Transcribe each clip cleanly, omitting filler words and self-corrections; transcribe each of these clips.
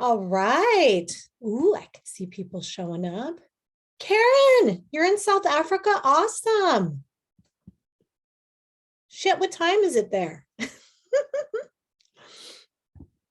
All right. Ooh, I can see people showing up. Karen, you're in South Africa. Awesome. Shit, what time is it there?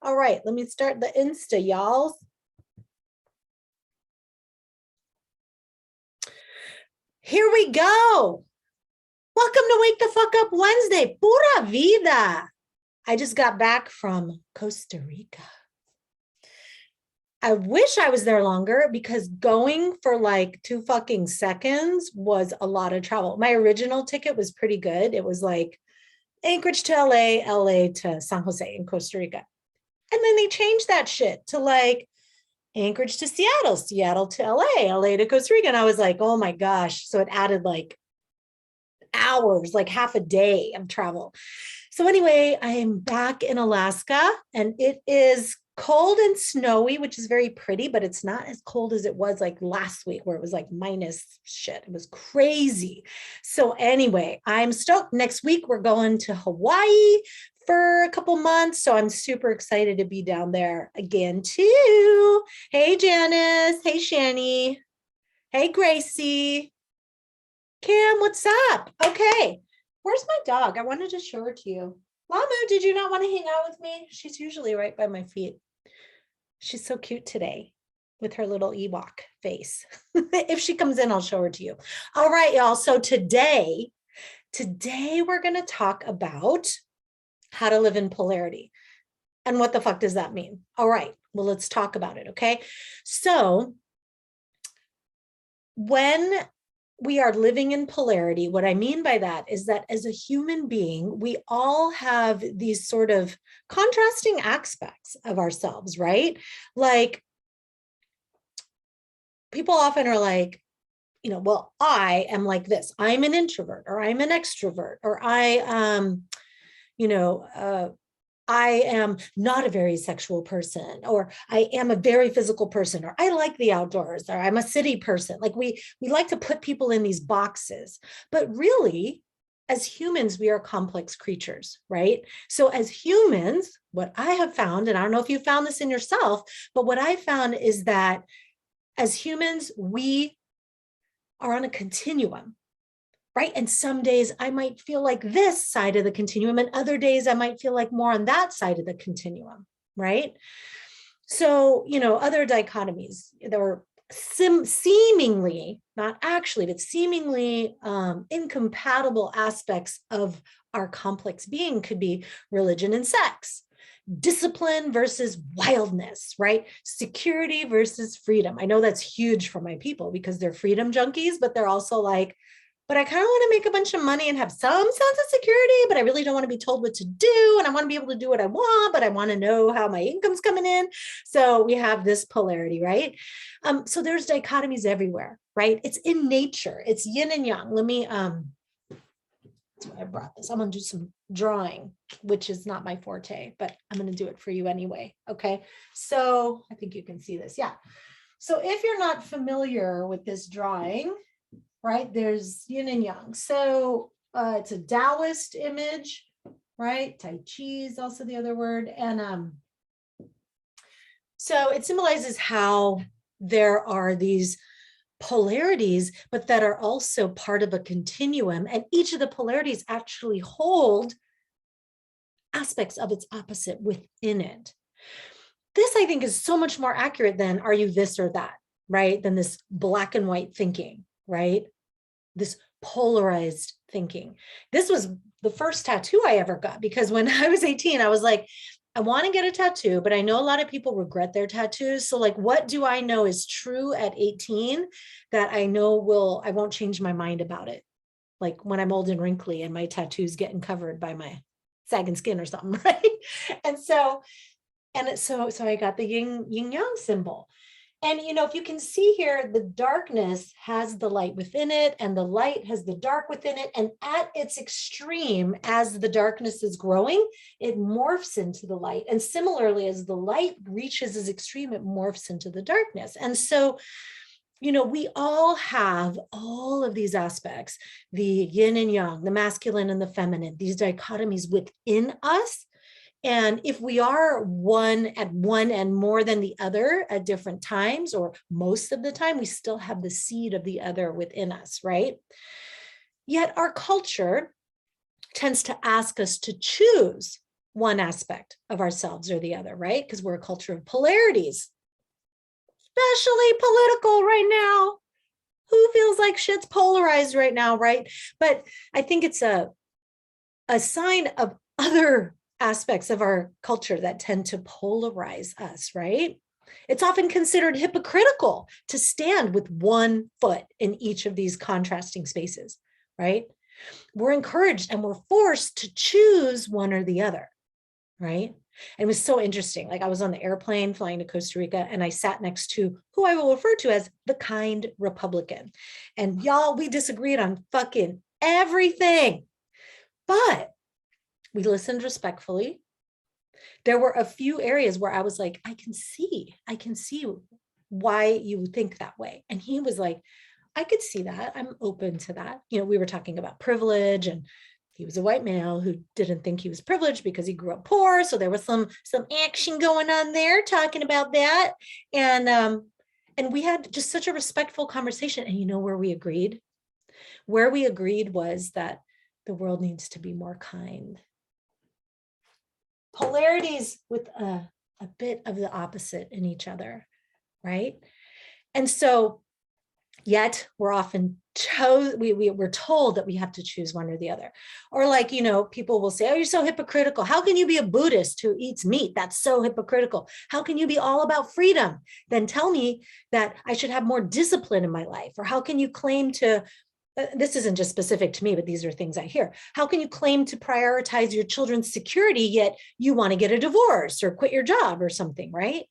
All right, let me start the Insta, y'all. Here we go. Welcome to Wake the Fuck Up Wednesday. Pura vida. I just got back from Costa Rica. I wish I was there longer because going for like 2 fucking seconds was a lot of travel. My original ticket was pretty good. It was like Anchorage to LA, LA to San Jose in Costa Rica. And then they changed that shit to like Anchorage to Seattle, Seattle to LA, LA to Costa Rica. And I was like, oh my gosh. So it added like hours, like half a day of travel. So anyway, I am back in Alaska and it is cold and snowy, which is very pretty, but it's not as cold as it was like last week where it was like minus shit. It was crazy. So anyway, I'm stoked. Next week, we're going to Hawaii for a couple months. So I'm super excited to be down there again too. Hey, Janice. Hey, Shani. Hey, Gracie. Kim, what's up? Okay. Where's my dog? I wanted to show her to you. Lamu, did you not want to hang out with me? She's usually right by my feet. She's so cute today with her little Ewok face. If she comes in, I'll show her to you. All right, y'all. So today we're going to talk about how to live in polarity. And what the fuck does that mean? All right. Well, let's talk about it. Okay. So when we are living in polarity, what I mean by that is that as a human being, we all have these sort of contrasting aspects of ourselves, right? Like people often are like, well, I am like this. I'm an introvert or I'm an extrovert or I am not a very sexual person, or I am a very physical person, or I like the outdoors, or I'm a city person. Like we like to put people in these boxes, but really, as humans, we are complex creatures, right? So as humans, what I have found, and I don't know if you found this in yourself, but what I found is that as humans, we are on a continuum. Right. And some days I might feel like this side of the continuum, and other days I might feel like more on that side of the continuum. Right. So, other dichotomies, there were seemingly, not actually, but seemingly incompatible aspects of our complex being could be religion and sex, discipline versus wildness, right? Security versus freedom. I know that's huge for my people because they're freedom junkies, but they're also like, but I kind of want to make a bunch of money and have some sense of security, but I really don't want to be told what to do. And I want to be able to do what I want, but I want to know how my income's coming in. So we have this polarity, right? So there's dichotomies everywhere, right? It's in nature. It's yin and yang. Let me, that's why I brought this. I'm going to do some drawing, which is not my forte, but I'm going to do it for you anyway. Okay. So I think you can see this. Yeah. So if you're not familiar with this drawing, right, there's yin and yang. So it's a Taoist image, right? Tai Chi is also the other word. And so it symbolizes how there are these polarities, but that are also part of a continuum. And each of the polarities actually hold aspects of its opposite within it. This, I think, is so much more accurate than are you this or that, right? Than this black and white thinking, right? This polarized thinking. This was the first tattoo I ever got because when I was 18, I was like, I want to get a tattoo, but I know a lot of people regret their tattoos. So like, what do I know is true at 18 that I know I won't change my mind about it? Like when I'm old and wrinkly and my tattoos getting covered by my sagging skin or something, right? And so I got the yin yang symbol. And, if you can see here, the darkness has the light within it and the light has the dark within it. And at its extreme, as the darkness is growing, it morphs into the light. And similarly, as the light reaches its extreme, it morphs into the darkness. And so, we all have all of these aspects, the yin and yang, the masculine and the feminine, these dichotomies within us. And if we are one at one and more than the other at different times, or most of the time, we still have the seed of the other within us, right? Yet our culture tends to ask us to choose one aspect of ourselves or the other, right? Because we're a culture of polarities, especially political right now. Who feels like shit's polarized right now, right? But I think it's a sign of other aspects of our culture that tend to polarize us, right? It's often considered hypocritical to stand with one foot in each of these contrasting spaces, right? We're encouraged and we're forced to choose one or the other, right? And it was so interesting. Like I was on the airplane flying to Costa Rica and I sat next to who I will refer to as the kind Republican. And y'all, we disagreed on fucking everything, but we listened respectfully. There were a few areas where I was like, I can see why you think that way. And he was like, I could see that. I'm open to that. You know, we were talking about privilege, and he was a white male who didn't think he was privileged because he grew up poor. So there was some action going on there talking about that. And we had just such a respectful conversation. And you know where we agreed? Where we agreed was that the world needs to be more kind. Polarities with a bit of the opposite in each other, right? And so yet we're often we're told that we have to choose one or the other. Or like, you know, people will say, oh, you're so hypocritical. How can you be a Buddhist who eats meat? That's so hypocritical. How can you be all about freedom? Then tell me that I should have more discipline in my life. Or how can you claim to, this isn't just specific to me, but these are things I hear. How can you claim to prioritize your children's security, yet you want to get a divorce or quit your job or something, right?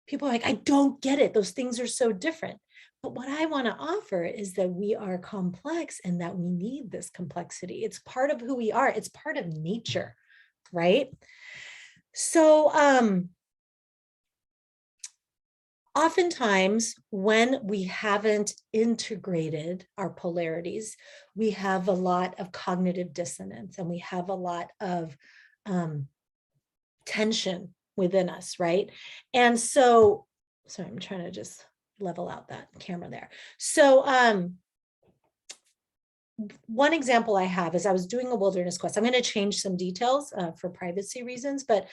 People are like, I don't get it. Those things are so different. But what I want to offer is that we are complex and that we need this complexity. It's part of who we are. It's part of nature, right? So oftentimes when we haven't integrated our polarities, we have a lot of cognitive dissonance and we have a lot of tension within us, right? And so, sorry, I'm trying to just level out that camera there. So one example I have is I was doing a wilderness quest. I'm going to change some details for privacy reasons, but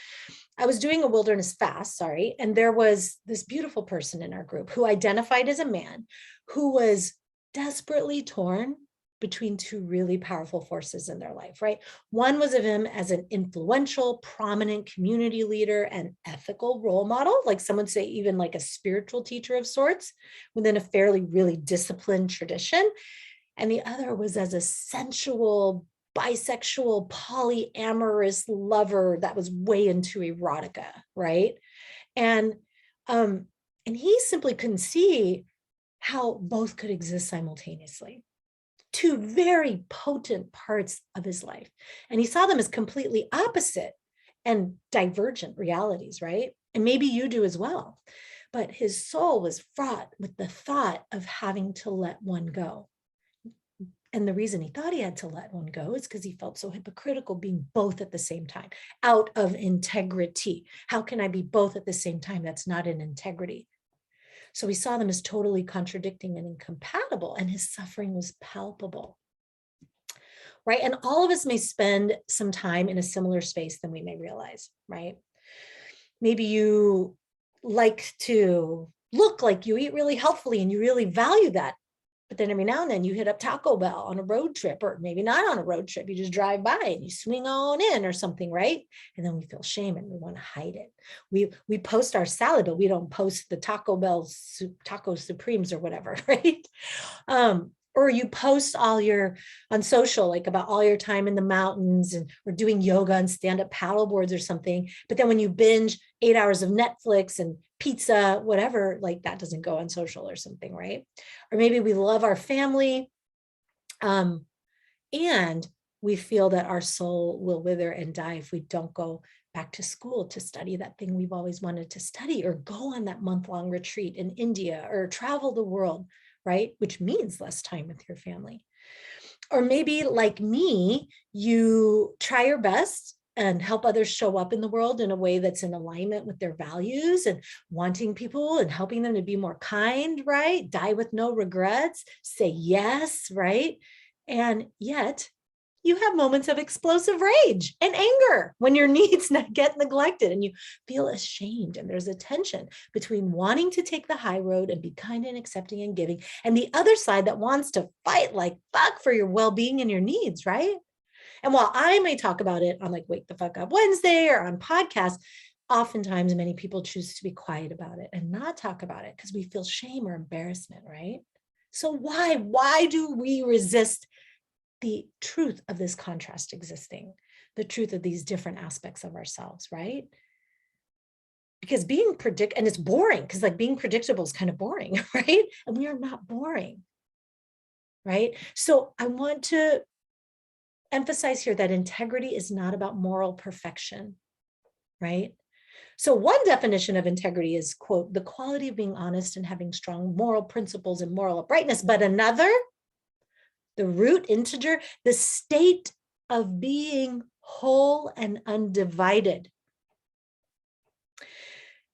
I was doing a wilderness fast, sorry, and there was this beautiful person in our group who identified as a man who was desperately torn between two really powerful forces in their life, right? One was of him as an influential, prominent community leader and ethical role model, like some would say even like a spiritual teacher of sorts within a fairly really disciplined tradition. And the other was as a sensual, bisexual, polyamorous lover that was way into erotica, right? And he simply couldn't see how both could exist simultaneously. Two very potent parts of his life. And he saw them as completely opposite and divergent realities, right? And maybe you do as well. But his soul was fraught with the thought of having to let one go. And the reason he thought he had to let one go is because he felt so hypocritical being both at the same time, out of integrity. How can I be both at the same time? That's not in integrity. So we saw them as totally contradicting and incompatible, and his suffering was palpable, right? And all of us may spend some time in a similar space than we may realize, right? Maybe you like to look like you eat really healthfully and you really value that. But then every now and then you hit up Taco Bell on a road trip, or maybe not on a road trip. You just drive by and you swing on in or something, right? And then we feel shame and we want to hide it. We post our salad, but we don't post the Taco Bell Taco Supremes or whatever, right? Or you post all your on social, like about all your time in the mountains and or doing yoga and stand-up paddle boards or something. But then when you binge 8 hours of Netflix and pizza, whatever, like that doesn't go on social or something, right? Or maybe we love our family and we feel that our soul will wither and die if we don't go back to school to study that thing we've always wanted to study, or go on that month-long retreat in India, or travel the world, right? Which means less time with your family. Or maybe like me, you try your best and help others show up in the world in a way that's in alignment with their values, and wanting people and helping them to be more kind, right? Die with no regrets, say yes, right? And yet you have moments of explosive rage and anger when your needs get neglected and you feel ashamed. And there's a tension between wanting to take the high road and be kind and accepting and giving, and the other side that wants to fight like fuck for your well-being and your needs, right? And while I may talk about it on like Wake the Fuck Up Wednesday or on podcasts, oftentimes many people choose to be quiet about it and not talk about it because we feel shame or embarrassment, right? So why do we resist the truth of this contrast existing, the truth of these different aspects of ourselves, right? Because being and it's boring, because like being predictable is kind of boring, right? And we are not boring, right? So I want to emphasize here that integrity is not about moral perfection, right? So one definition of integrity is, quote, the quality of being honest and having strong moral principles and moral uprightness, but another, the root integer, the state of being whole and undivided.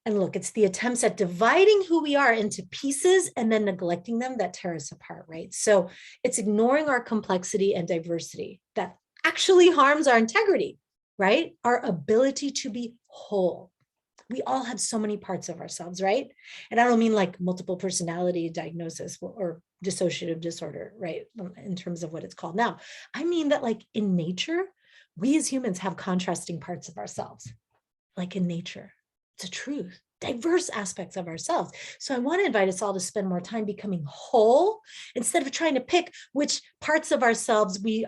And look, it's the attempts at dividing who we are into pieces and then neglecting them that tear us apart, right? So it's ignoring our complexity and diversity that actually harms our integrity, right? Our ability to be whole. We all have so many parts of ourselves, right? And I don't mean like multiple personality diagnosis or dissociative disorder, right? In terms of what it's called now. I mean that like in nature, we as humans have contrasting parts of ourselves, like in nature. It's a truth, diverse aspects of ourselves. So I want to invite us all to spend more time becoming whole instead of trying to pick which parts of ourselves we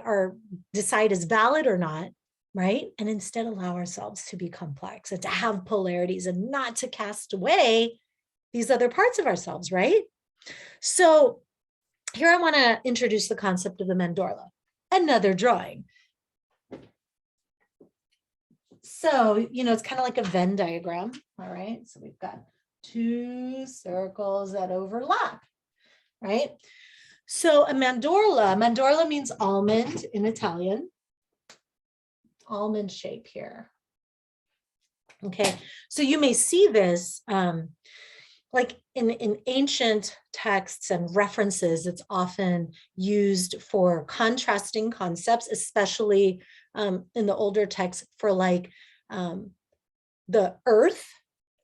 decide is valid or not, right? And instead allow ourselves to be complex and to have polarities and not to cast away these other parts of ourselves, right? So here I want to introduce the concept of the mandorla, another drawing. So, it's kind of like a Venn diagram, all right? So we've got two circles that overlap, right? So a mandorla means almond in Italian, almond shape here. Okay, so you may see this like in ancient texts and references, it's often used for contrasting concepts, especially in the older texts for like the earth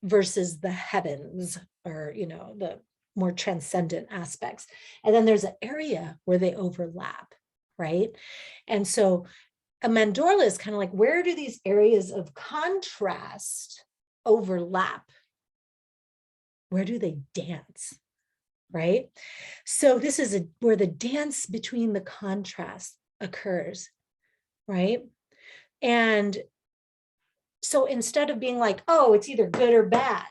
versus the heavens, or, the more transcendent aspects. And then there's an area where they overlap, right? And so a mandorla is kind of like, where do these areas of contrast overlap? Where do they dance, right? So this is where the dance between the contrast occurs, right? And so instead of being like, oh, it's either good or bad,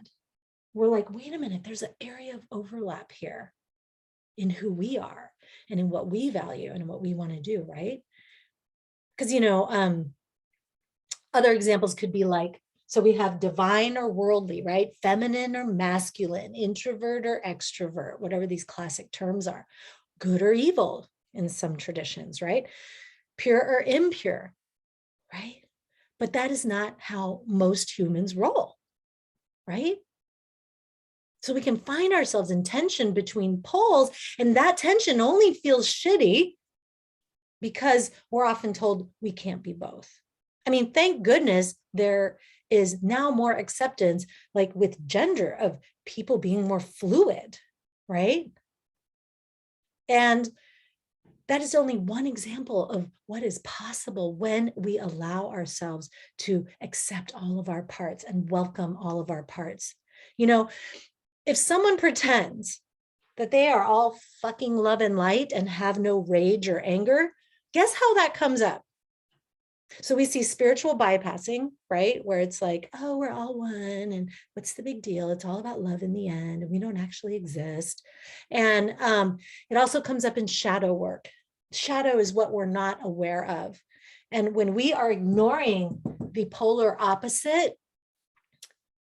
we're like, wait a minute, there's an area of overlap here in who we are and in what we value and what we want to do, right? Because, other examples could be like, so we have divine or worldly, right? Feminine or masculine, introvert or extrovert, whatever these classic terms are, good or evil in some traditions, right? Pure or impure, right? But that is not how most humans roll, right? So we can find ourselves in tension between poles, and that tension only feels shitty because we're often told we can't be both. I mean, thank goodness there is now more acceptance, like with gender, of people being more fluid, right? And that is only one example of what is possible when we allow ourselves to accept all of our parts and welcome all of our parts. If someone pretends that they are all fucking love and light and have no rage or anger, guess how that comes up? So we see spiritual bypassing, right? Where it's like, oh, we're all one and what's the big deal? It's all about love in the end and we don't actually exist. And it also comes up in shadow work. Shadow is what we're not aware of. And when we are ignoring the polar opposite,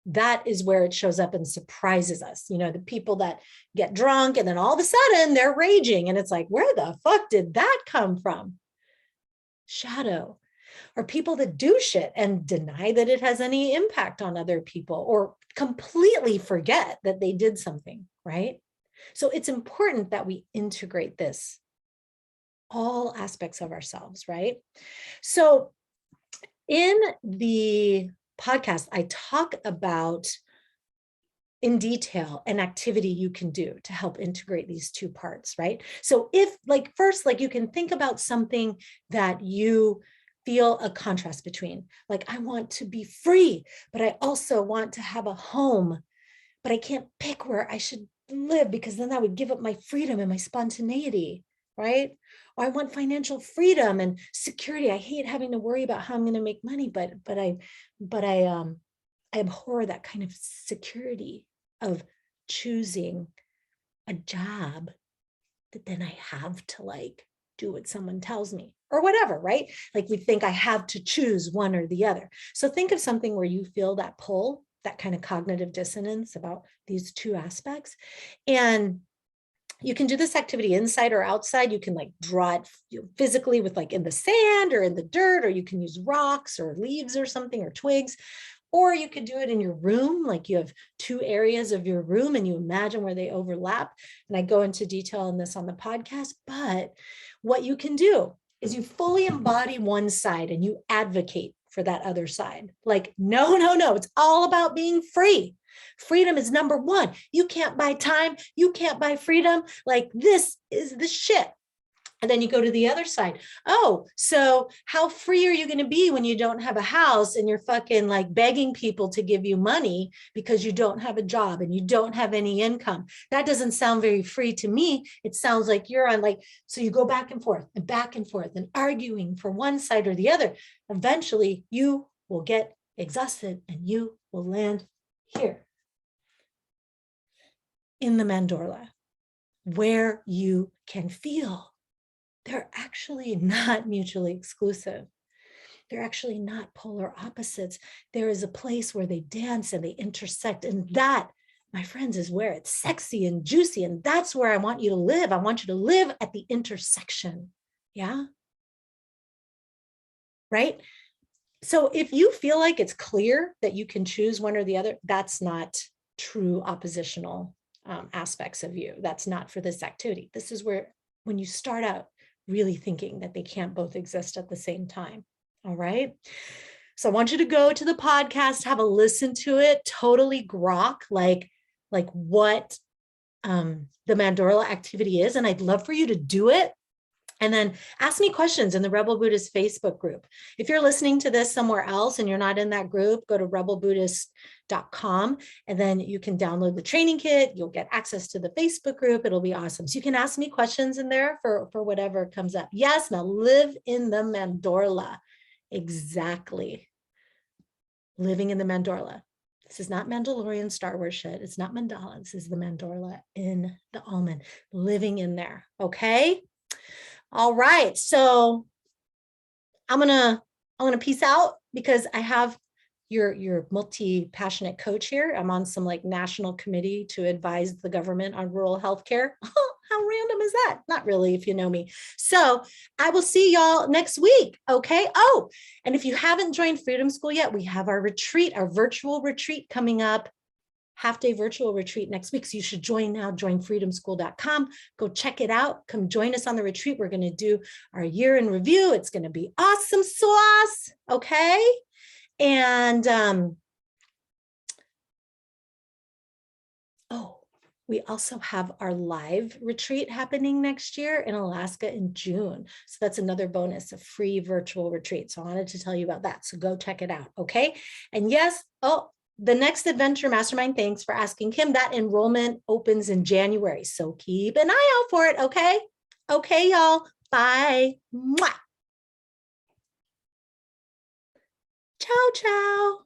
that is where it shows up and surprises us. The people that get drunk and then all of a sudden they're raging and it's like, where the fuck did that come from? Shadow. or people that do shit and deny that it has any impact on other people or completely forget that they did something, right? So it's important that we integrate this, all aspects of ourselves, right? So in the podcast, I talk about in detail an activity you can do to help integrate these two parts, right? So if like first, like you can think about something that you feel a contrast between, like I want to be free, but I also want to have a home, but I can't pick where I should live because then that would give up my freedom and my spontaneity, right? Or I want financial freedom and security. I hate having to worry about how I'm going to make money, but I abhor that kind of security of choosing a job that then I have to like do what someone tells me or whatever, right? Like we think I have to choose one or the other. So think of something where you feel that pull, that kind of cognitive dissonance about these two aspects. And you can do this activity inside or outside. You can like draw it physically with like in the sand or in the dirt, or you can use rocks or leaves or something or twigs. Or you could do it in your room, like you have two areas of your room and you imagine where they overlap. And I go into detail on this on the podcast, but what you can do is you fully embody one side and you advocate for that other side. Like, no, no, no, it's all about being free. Freedom is number one. You can't buy time. You can't buy freedom. Like this is the shit. And then you go to the other side. Oh, so how free are you going to be when you don't have a house and you're fucking like begging people to give you money because you don't have a job and you don't have any income? That doesn't sound very free to me. It sounds like you're on like, so you go back and forth and arguing for one side or the other. Eventually you will get exhausted and you will land here in the mandorla where you can feel they're actually not mutually exclusive. They're actually not polar opposites. There is a place where they dance and they intersect. And that, my friends, is where it's sexy and juicy. And that's where I want you to live. I want you to live at the intersection. Yeah. Right. So if you feel like it's clear that you can choose one or the other, that's not true oppositional aspects of you. That's not for this activity. This is where, when you start out, really thinking that they can't both exist at the same time. All right. So I want you to go to the podcast, have a listen to it, totally grok like what the mandorla activity is. And I'd love for you to do it. And then ask me questions in the Rebel Buddhist Facebook group. If you're listening to this somewhere else and you're not in that group, go to rebelbuddhist.com and then you can download the training kit. You'll get access to the Facebook group. It'll be awesome. So you can ask me questions in there for whatever comes up. Yes, now live in the mandorla. Exactly. Living in the mandorla. This is not Mandalorian Star Wars shit. It's not mandala. This is the mandorla in the almond, living in there. Okay. All right, so I'm gonna peace out because I have your multi-passionate coach here. I'm on some like national committee to advise the government on rural healthcare. How random is that? Not really, if you know me. So I will see y'all next week. Okay. Oh, and if you haven't joined Freedom School yet, we have our retreat, our virtual retreat coming up. Half-day virtual retreat next week. So you should join now, joinfreedomschool.com. Go check it out. Come join us on the retreat. We're going to do our year in review. It's going to be awesome sauce. Okay. And we also have our live retreat happening next year in Alaska in June. So that's another bonus, a free virtual retreat. So I wanted to tell you about that. So go check it out. Okay. And yes, the next Adventure Mastermind, thanks for asking, Kim, that enrollment opens in January. So keep an eye out for it, okay? Okay, y'all. Bye. Mwah. Ciao, ciao.